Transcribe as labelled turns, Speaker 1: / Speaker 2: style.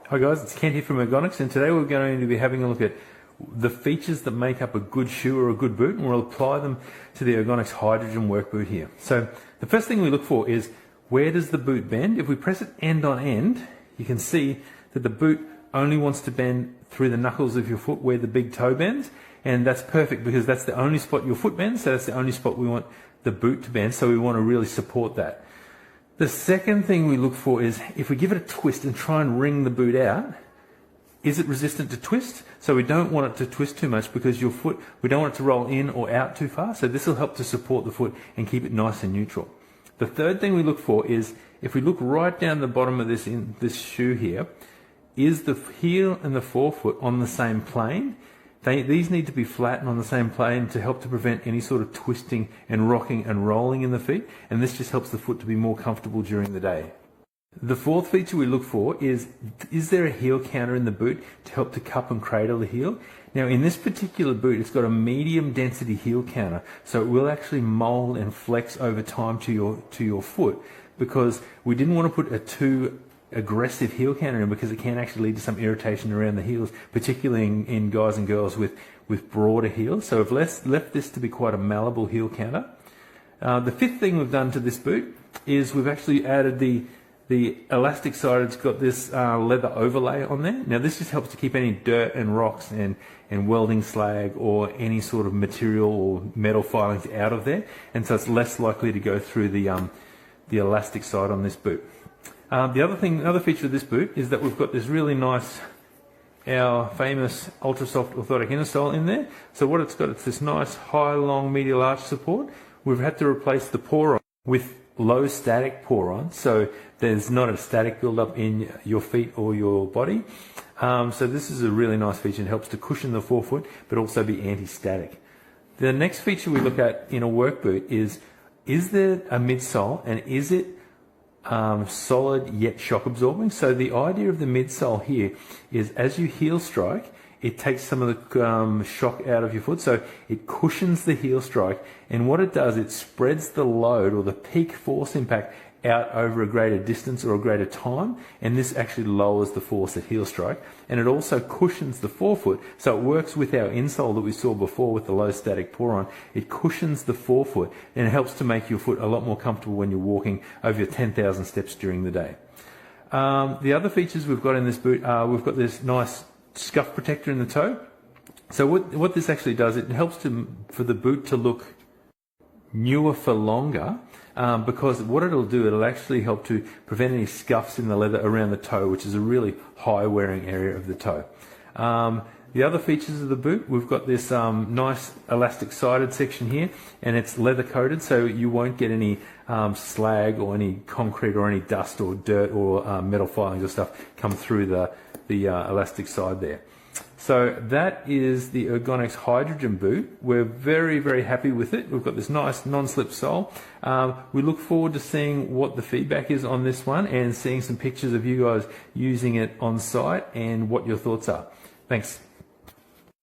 Speaker 1: Hi guys, it's Kent here from Ergonx, and today we're going to be having a look at the features that make up a good shoe or a good boot, and we'll apply them to the Ergonx Hydrogen work boot here. So the first thing we look for is, where does the boot bend? If we press it end on end, you can see that the boot only wants to bend through the knuckles of your foot where the big toe bends, and that's perfect because that's the only spot your foot bends, so that's the only spot we want the boot to bend, so we want to really support that. The second thing we look for is, if we give it a twist and try and wring the boot out, is it resistant to twist? So we don't want it to twist too much because your foot, we don't want it to roll in or out too far, so this will help to support the foot and keep it nice and neutral. The third thing we look for is, if we look right down the bottom of this shoe here, is the heel and the forefoot on the same plane? These need to be flat and on the same plane to help to prevent any sort of twisting and rocking and rolling in the feet, and this just helps the foot to be more comfortable during the day. The fourth feature we look for is there a heel counter in the boot to help to cup and cradle the heel? Now in this particular boot, it's got a medium density heel counter, so it will actually mold and flex over time to your foot, because we didn't want to put a too aggressive heel counter in, because it can actually lead to some irritation around the heels, particularly in guys and girls with broader heels. So we've left this to be quite a malleable heel counter. The fifth thing we've done to this boot is we've actually added the elastic side. It's got this leather overlay on there. Now this just helps to keep any dirt and rocks and welding slag or any sort of material or metal filings out of there, and so it's less likely to go through the elastic side on this boot. Another feature of this boot is that we've got this really nice, our famous ultra soft orthotic inner in there. So what it's got, it's this nice high, long medial arch support. We've had to replace the poron with low static poron, so there's not a static build-up in your feet or your body. So this is a really nice feature. It helps to cushion the forefoot, but also be anti-static. The next feature we look at in a work boot is there a midsole, and is it solid yet shock absorbing? So the idea of the midsole here is, as you heel strike, it takes some of the shock out of your foot, so it cushions the heel strike, and what it does, it spreads the load or the peak force impact out over a greater distance or a greater time, and this actually lowers the force at heel strike, and it also cushions the forefoot, so it works with our insole that we saw before with the low static poron. It cushions the forefoot, and it helps to make your foot a lot more comfortable when you're walking over your 10,000 steps during the day. The other features we've got in this boot are, we've got this nice scuff protector in the toe. So what this actually does, it helps for the boot to look newer for longer, because what it'll do, it'll actually help to prevent any scuffs in the leather around the toe, which is a really high wearing area of the toe. The other features of the boot, we've got this nice elastic sided section here, and it's leather coated, so you won't get any slag or any concrete or any dust or dirt or metal filings or stuff come through the elastic side there. So that is the Ergonx Hydrogen boot. We're very, very happy with it. We've got this nice non-slip sole. We look forward to seeing what the feedback is on this one, and seeing some pictures of you guys using it on site and what your thoughts are. Thanks.